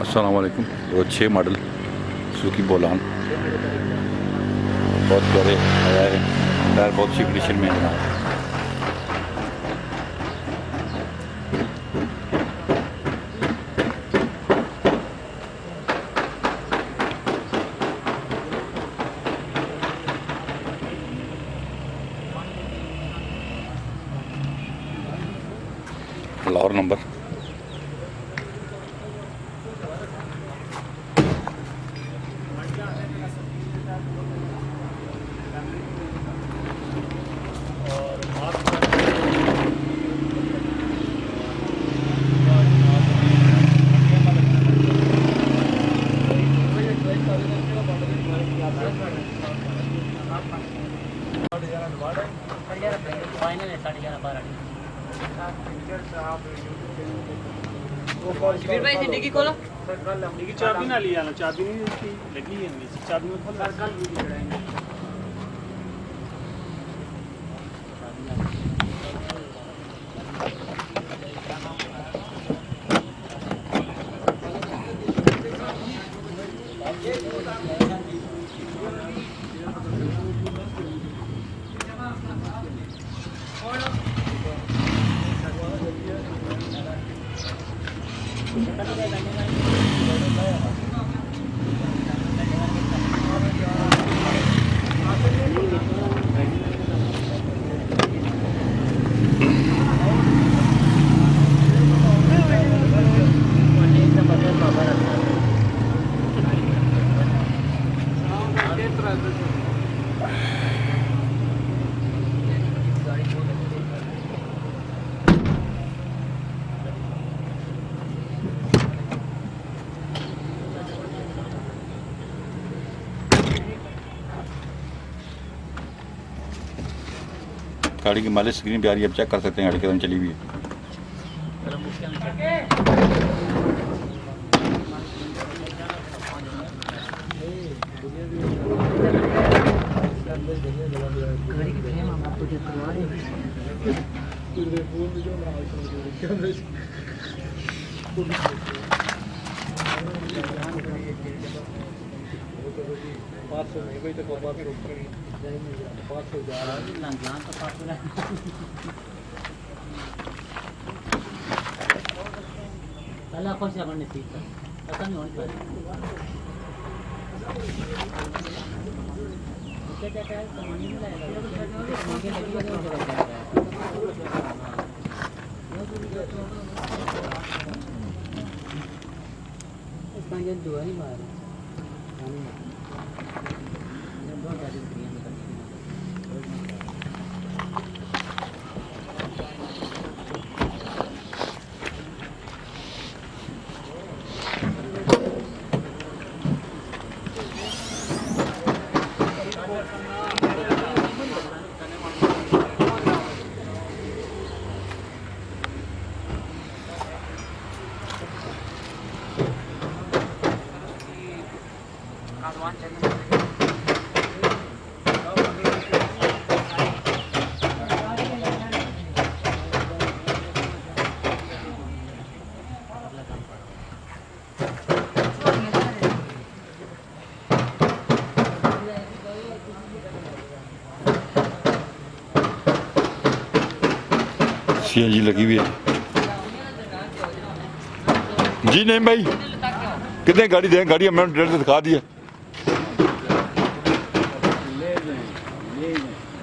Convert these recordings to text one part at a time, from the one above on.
अस्सलाम वालेकुम। वो 6 मॉडल सुजुकी बोलान बहुत प्यारे आया है, टायर बहुत अच्छी कंडीशन में है। लाहौर नंबर डिग्गी खोलो। डिग्गी चाबी ना लिया ना, चाबी नहीं इसकी लगी है, चाबी में खोल कल वीडियो बनाएंगे। गाड़ी की माइलेज स्क्रीन पे आ रही है, आप चेक कर सकते हैं गाड़ी कितनी चली हुई है। CNG लगी हुई है जी। नहीं भाई कितने गाड़ी दें, गाड़ी हमने डेढ़ से दिखा दी है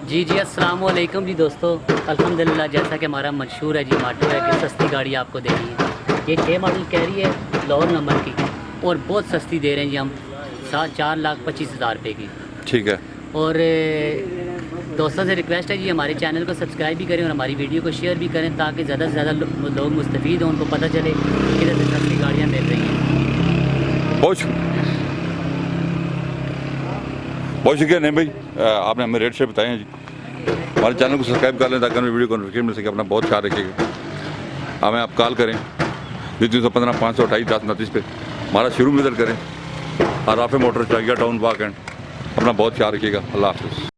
जी जी अस्सलाम वालेकुम जी दोस्तों, अल्हम्दुलिल्लाह जैसा कि हमारा मशहूर है जी माटो है कि सस्ती गाड़ी आपको देनी है। ये 6 मॉडल कह रही है लाहौर नंबर की और बहुत सस्ती दे रहे हैं जी हम 4,25,000 रुपये की। ठीक है। और दोस्तों से रिक्वेस्ट है जी हमारे चैनल को सब्सक्राइब भी करें और हमारी वीडियो को शेयर भी करें ताकि ज़्यादा से ज़्यादा लोग मुस्तफ़ीद हों, उनको पता चले कि किधर से सस्ती गाड़ियाँ मिल रही हैं। बहुत शुक्रिया नहीं भाई, आपने हमें रेट से बताए हैं जी। हमारे चैनल को सब्सक्राइब कर लें ताकि हमें वीडियो को नोटिफिकेशन मिल सके। अपना बहुत ख्याल रखिएगा। हमें आप कॉल करें 315 528 10 पे, हमारा शोरूम विजिट करें। और राफे मोटर चाहिए टाउन वाक एंड। अपना बहुत ख्याल रखिएगा। अल्लाह हाफ़िज़।